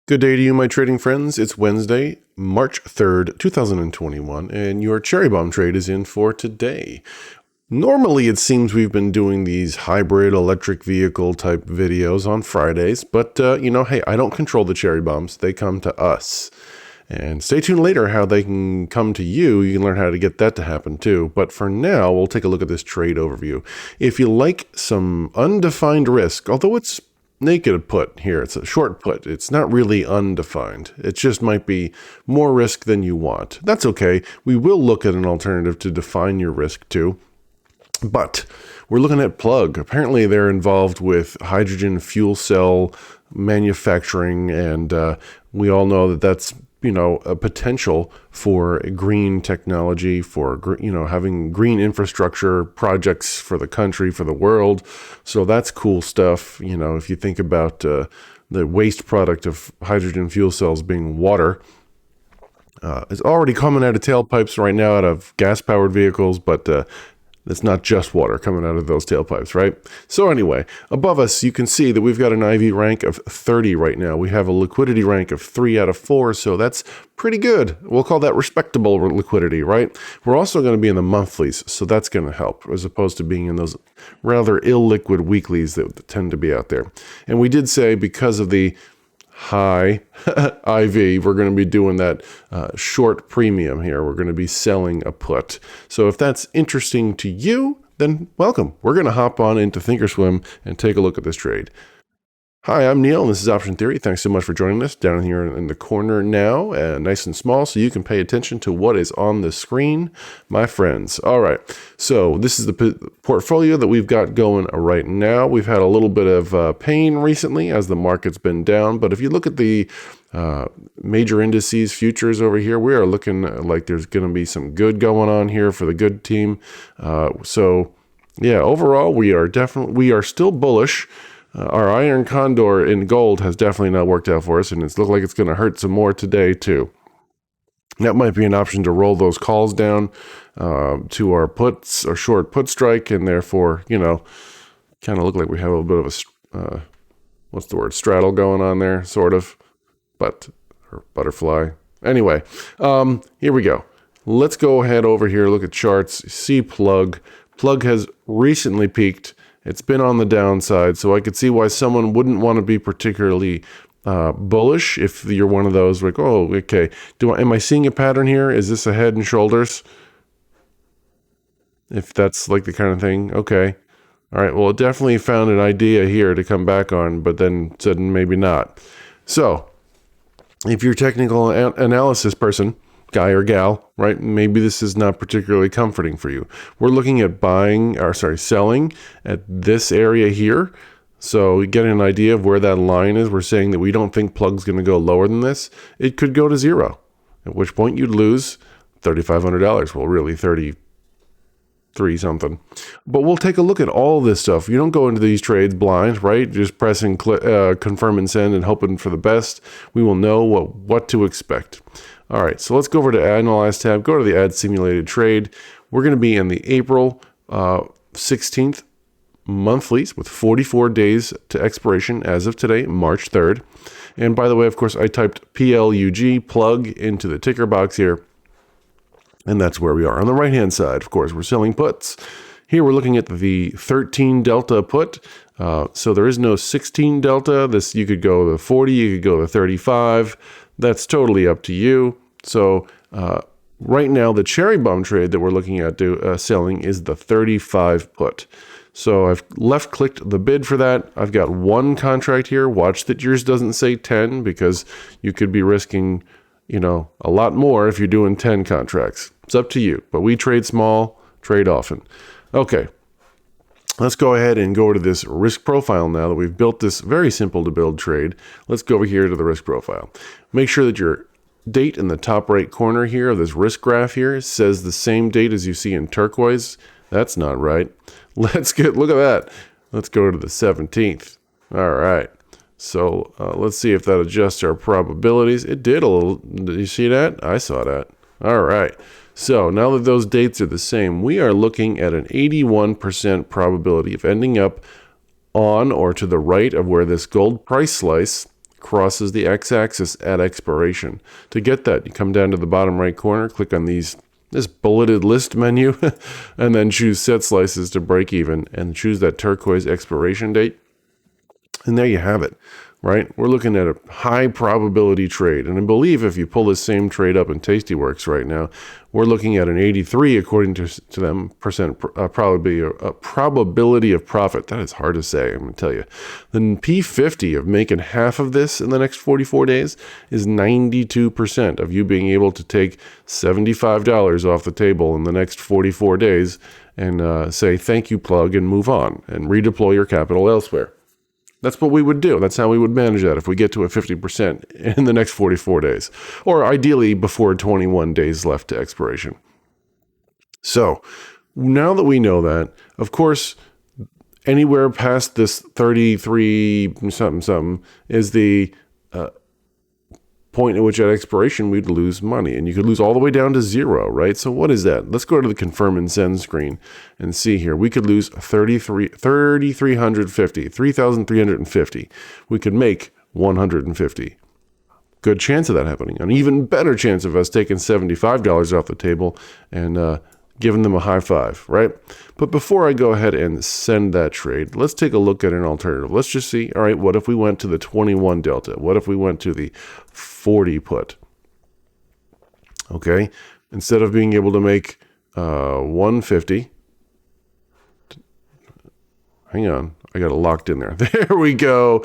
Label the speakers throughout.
Speaker 1: Good day to you, my trading friends. It's Wednesday, March 3rd, 2021, and your cherry bomb trade is in for today. Normally, it seems we've been doing these hybrid electric vehicle type videos on Fridays, but hey, I don't control the cherry bombs. They come to us. And stay tuned later how they can come to you. You can learn how to get that to happen too. But for now, we'll take a look at this trade overview. If you like some undefined risk, although it's naked put here, it's a short put. It's not really undefined. It just might be more risk than you want. That's okay. We will look at an alternative to define your risk too. But we're looking at Plug. Apparently they're involved with hydrogen fuel cell manufacturing, and we all know that that's a potential for green technology, for having green infrastructure projects for the country, for the world. So that's cool stuff. If you think about the waste product of hydrogen fuel cells being water, it's already coming out of tailpipes right now out of gas-powered vehicles, but it's not just water coming out of those tailpipes, right? So anyway, above us, you can see that we've got an IV rank of 30 right now. We have a liquidity rank of 3 out of 4, so that's pretty good. We'll call that respectable liquidity, right? We're also going to be in the monthlies, so that's going to help, as opposed to being in those rather illiquid weeklies that tend to be out there. And we did say because of the high IV, we're going to be doing that short premium here. We're going to be selling a put. So if that's interesting to you, then welcome. We're going to hop on into Thinkorswim and take a look at this trade. Hi, I'm Neil, and this is Option Theory. Thanks so much for joining us down here in the corner now, nice and small, so you can pay attention to what is on the screen, my friends. All right, so this is the portfolio that we've got going right now. We've had a little bit of pain recently as the market's been down, but if you look at the major indices, futures over here, we are looking like there's going to be some good going on here for the good team. So yeah, overall, we are still bullish. Our iron condor in gold has definitely not worked out for us, and it's looked like it's going to hurt some more today too. That might be an option to roll those calls down to our puts or short put strike, and therefore, kind of look like we have a little bit of a straddle going on there, sort of, or butterfly. Anyway, here we go. Let's go ahead over here, look at charts, see Plug. Plug has recently peaked. It's been on the downside, so I could see why someone wouldn't want to be particularly bullish if you're one of those like, oh, okay, am I seeing a pattern here? Is this a head and shoulders? If that's like the kind of thing, okay. All right, well, it definitely found an idea here to come back on, but then said maybe not. So if you're a technical analysis person, guy or gal, right? Maybe this is not particularly comforting for you. We're looking at selling at this area here. So getting an idea of where that line is, we're saying that we don't think Plug's going to go lower than this. It could go to zero, at which point you'd lose $3,500. Well, really 33 something. But we'll take a look at all this stuff. You don't go into these trades blind, right? Just pressing confirm and send and hoping for the best. We will know what to expect. All right, so let's go over to Analyze tab, go to the Add Simulated Trade. We're going to be in the April 16th monthlies with 44 days to expiration as of today, March 3rd. And by the way, of course, I typed PLUG, Plug, into the ticker box here, and that's where we are. On the right-hand side, of course, we're selling puts. Here we're looking at the 13 delta put. So there is no 16 delta. You could go to 40, you could go to 35. That's totally up to you. So right now, the cherry bomb trade that we're looking at selling is the 35 put. So I've left-clicked the bid for that. I've got one contract here. Watch that yours doesn't say 10 because you could be risking, a lot more if you're doing 10 contracts. It's up to you. But we trade small, trade often. Okay. Let's go ahead and go to this risk profile now that we've built this very simple to build trade. Let's go over here to the risk profile. Make sure that your date in the top right corner here of this risk graph here says the same date as you see in turquoise. That's not right. Look at that. Let's go to the 17th. All right. So let's see if that adjusts our probabilities. It did a little. Did you see that? I saw that. All right. So now that those dates are the same, we are looking at an 81% probability of ending up on or to the right of where this gold price slice crosses the x-axis at expiration. To get that, you come down to the bottom right corner, click on this bulleted list menu, and then choose set slices to break even, and choose that turquoise expiration date. And there you have it, right? We're looking at a high probability trade. And I believe if you pull this same trade up in Tastyworks right now, we're looking at an 83, according to them, probability of profit. That is hard to say, I'm going to tell you. The P50 of making half of this in the next 44 days is 92% of you being able to take $75 off the table in the next 44 days and say thank you, plug, and move on and redeploy your capital elsewhere. That's what we would do. That's how we would manage that if we get to a 50% in the next 44 days, or ideally before 21 days left to expiration. So now that we know that, of course, anywhere past this 33 something is the point at which at expiration we'd lose money, and you could lose all the way down to zero, right? So what is that? Let's go to the confirm and send screen and see here. We could lose 3,350. We could make 150. Good chance of that happening. An even better chance of us taking $75 off the table and giving them a high five, right? But before I go ahead and send that trade, let's take a look at an alternative. Let's just see, all right, what if we went to the 21 delta? What if we went to the 40 put? Okay, instead of being able to make 150, hang on, I got it locked in there. There we go.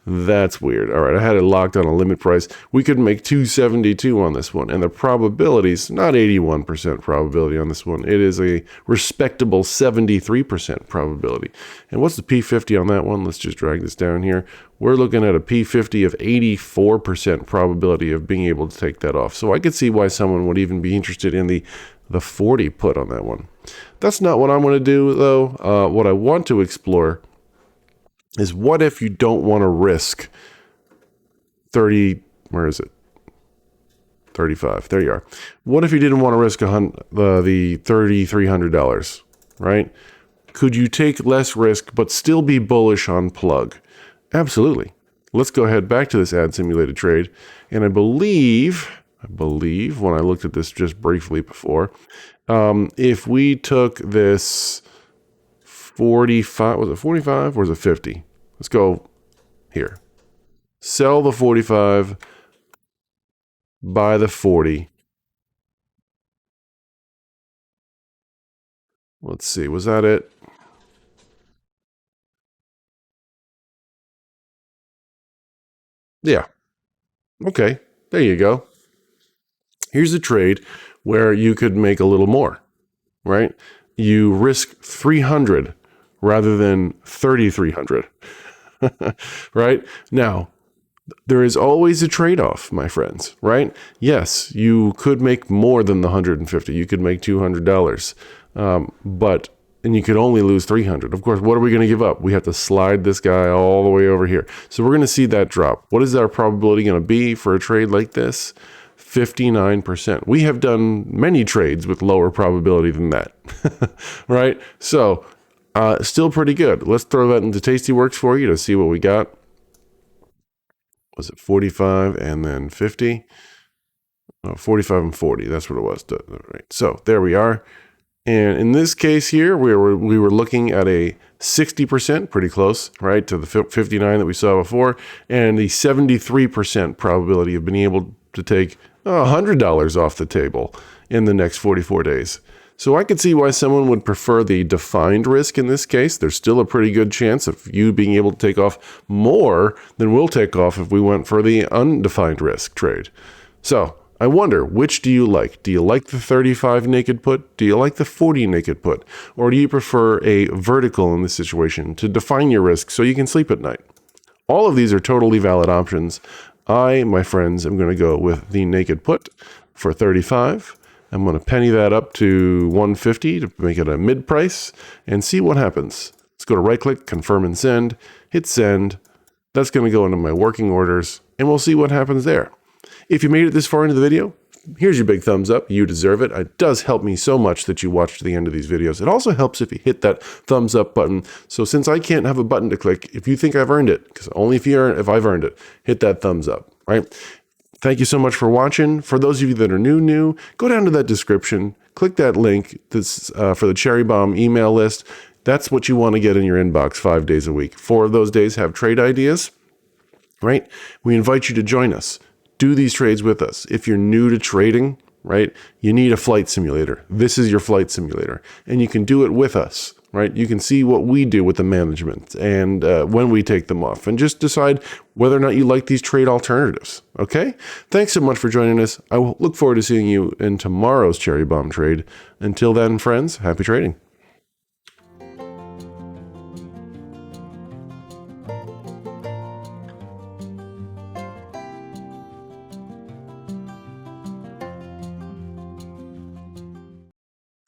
Speaker 1: That's weird. All right, I had it locked on a limit price. We could make 272 on this one. And the probabilities, not 81% probability on this one. It is a respectable 73% probability. And what's the P50 on that one? Let's just drag this down here. We're looking at a P50 of 84% probability of being able to take that off. So I could see why someone would even be interested in the 40 put on that one. That's not what I'm going to do, though. What I want to explore is what if you don't want to risk 30, where is it? 35, there you are. What if you didn't want to risk the $3,300, right? Could you take less risk but still be bullish on plug? Absolutely. Let's go ahead back to this ad simulated trade. And I believe when I looked at this just briefly before, if we took this 45, was it 45 or was it 50? Let's go here. Sell the 45, buy the 40. Let's see, was that it? Yeah. Okay, there you go. Here's a trade where you could make a little more, right? You risk 300 rather than 3,300, right? Now, there is always a trade-off, my friends, right? Yes, you could make more than the 150. You could make $200, and you could only lose 300. Of course, what are we going to give up? We have to slide this guy all the way over here. So we're going to see that drop. What is our probability going to be for a trade like this? 59%. We have done many trades with lower probability than that, right? So still pretty good. Let's throw that into Tastyworks for you to see what we got. Was it 45 and then 50? Oh, 45 and 40. That's what it was. Right. So there we are. And in this case here, we were looking at a 60%, pretty close, right, to the 59 that we saw before, and the 73% probability of being able to take $100 off the table in the next 44 days. So I could see why someone would prefer the defined risk in this case. There's still a pretty good chance of you being able to take off more than we'll take off if we went for the undefined risk trade. So I wonder, which do you like? Do you like the 35 naked put? Do you like the 40 naked put? Or do you prefer a vertical in this situation to define your risk so you can sleep at night? All of these are totally valid options. I, my friends, am going to go with the naked put for 35. I'm going to penny that up to 150 to make it a mid price and see what happens. Let's go to right click, confirm and send, hit send. That's going to go into my working orders and we'll see what happens there. If you made it this far into the video, here's your big thumbs up. You deserve it. It does help me so much that you watch to the end of these videos. It also helps if you hit that thumbs up button. So since I can't have a button to click, if you think I've earned it, because only if I've earned it, hit that thumbs up, right? Thank you so much for watching. For those of you that are new, go down to that description, click that link for the Cherry Bomb email list. That's what you want to get in your inbox 5 days a week. 4 of those days have trade ideas, right? We invite you to join us. Do these trades with us. If you're new to trading, right, you need a flight simulator. This is your flight simulator, and you can do it with us, right? You can see what we do with the management and when we take them off, and just decide whether or not you like these trade alternatives, okay? Thanks so much for joining us. I will look forward to seeing you in tomorrow's Cherry Bomb trade. Until then, friends, happy trading.